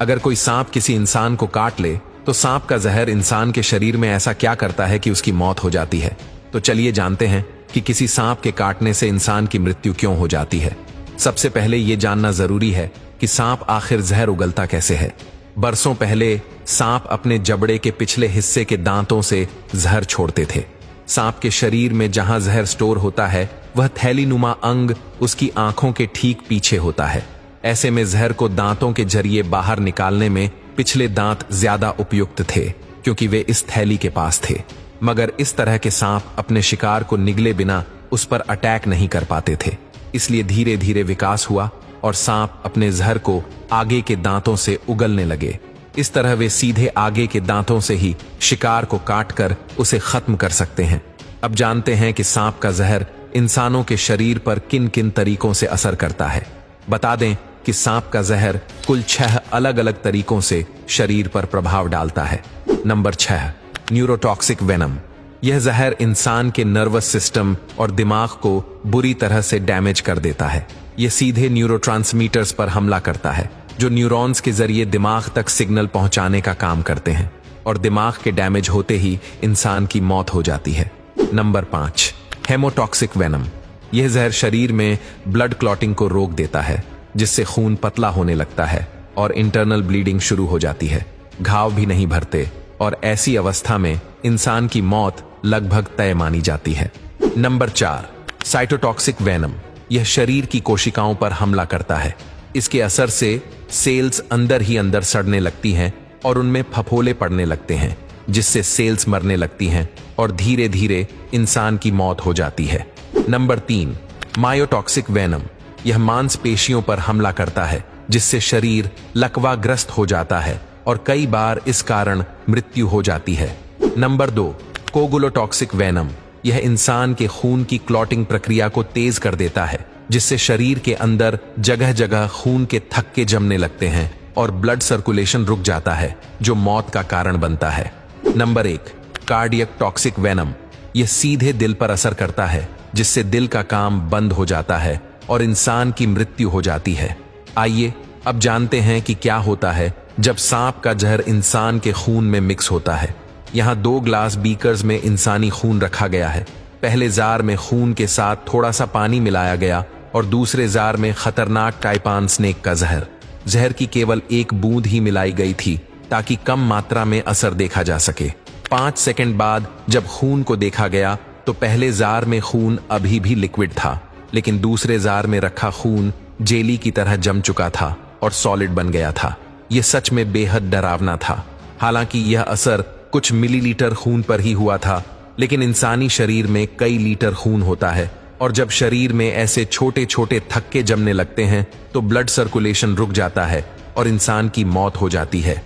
अगर कोई सांप किसी इंसान को काट ले तो सांप का जहर इंसान के शरीर में ऐसा क्या करता है कि उसकी मौत हो जाती है। तो चलिए जानते हैं कि किसी सांप के काटने से इंसान की मृत्यु क्यों हो जाती है। सबसे पहले यह जानना जरूरी है कि सांप आखिर जहर उगलता कैसे है। बरसों पहले सांप अपने जबड़े के पिछले हिस्से के दांतों से जहर छोड़ते थे। सांप के शरीर में जहां जहर स्टोर होता है वह थैलीनुमा अंग उसकी आंखों के ठीक पीछे होता है। ऐसे में जहर को दांतों के जरिए बाहर निकालने में पिछले दांत ज्यादा उपयुक्त थे क्योंकि वे इस थैली के पास थे। मगर इस तरह के सांप अपने शिकार को निगले बिना उस पर अटैक नहीं कर पाते थे, इसलिए धीरे धीरे विकास हुआ और सांप अपने जहर को आगे के दांतों से उगलने लगे। इस तरह वे सीधे आगे के दांतों से ही शिकार को काटकर उसे खत्म कर सकते हैं। अब जानते हैं कि सांप का जहर इंसानों के शरीर पर किन किन तरीकों से असर करता है। बता दें कि सांप का जहर कुल 6 अलग अलग तरीकों से शरीर पर प्रभाव डालता है। Number 6, neurotoxic venom. यह जहर इंसान के नर्वस सिस्टम और दिमाग को बुरी तरह से डैमेज कर देता है। यह सीधे न्यूरोट्रांसमीटर्स पर हमला करता है जो न्यूरॉन्स के जरिए दिमाग तक सिग्नल पहुंचाने का काम करते हैं और दिमाग के डैमेज होते ही इंसान की मौत हो जाती है। Number 5, haemotoxic venom. यह जहर शरीर में ब्लड क्लॉटिंग को रोक देता है जिससे खून पतला होने लगता है और इंटरनल ब्लीडिंग शुरू हो जाती है। घाव भी नहीं भरते और ऐसी अवस्था में इंसान की मौत लगभग तय मानी जाती है। Number 4, cytotoxic venom. यह शरीर की कोशिकाओं पर हमला करता है। इसके असर से सेल्स अंदर ही अंदर सड़ने लगती हैं और उनमें फफोले पड़ने लगते हैं जिससे सेल्स मरने लगती हैं और धीरे धीरे इंसान की मौत हो जाती है। Number 3, myotoxic venom. यह मांसपेशियों पर हमला करता है जिससे शरीर लकवाग्रस्त हो जाता है और कई बार इस कारण मृत्यु हो जाती है। Number 2, coagulotoxic venom. यह इंसान के खून की क्लॉटिंग प्रक्रिया को तेज कर देता है जिससे शरीर के अंदर जगह जगह खून के थक्के जमने लगते हैं और ब्लड सर्कुलेशन रुक जाता है जो मौत का कारण बनता है। Number 1, cardiac toxic venom. यह सीधे दिल पर असर करता है जिससे दिल का काम बंद हो जाता है और इंसान की मृत्यु हो जाती है। आइए अब जानते हैं कि क्या होता है जब सांप का जहर इंसान के खून में मिक्स होता है। यहाँ 2 ग्लास बीकर्स में इंसानी खून रखा गया है। पहले जार में खून के साथ थोड़ा सा पानी मिलाया गया और दूसरे जार में खतरनाक टाइपान स्नेक का जहर। जहर की केवल 1 बूंद ही मिलाई गई थी ताकि कम मात्रा में असर देखा जा सके। 5 सेकंड बाद जब खून को देखा गया तो पहले जार में खून अभी भी लिक्विड था, लेकिन दूसरे जार में रखा खून जेली की तरह जम चुका था और सॉलिड बन गया था। यह सच में बेहद डरावना था। हालांकि यह असर कुछ मिलीलीटर खून पर ही हुआ था, लेकिन इंसानी शरीर में कई लीटर खून होता है और जब शरीर में ऐसे छोटे छोटे थक्के जमने लगते हैं तो ब्लड सर्कुलेशन रुक जाता है और इंसान की मौत हो जाती है।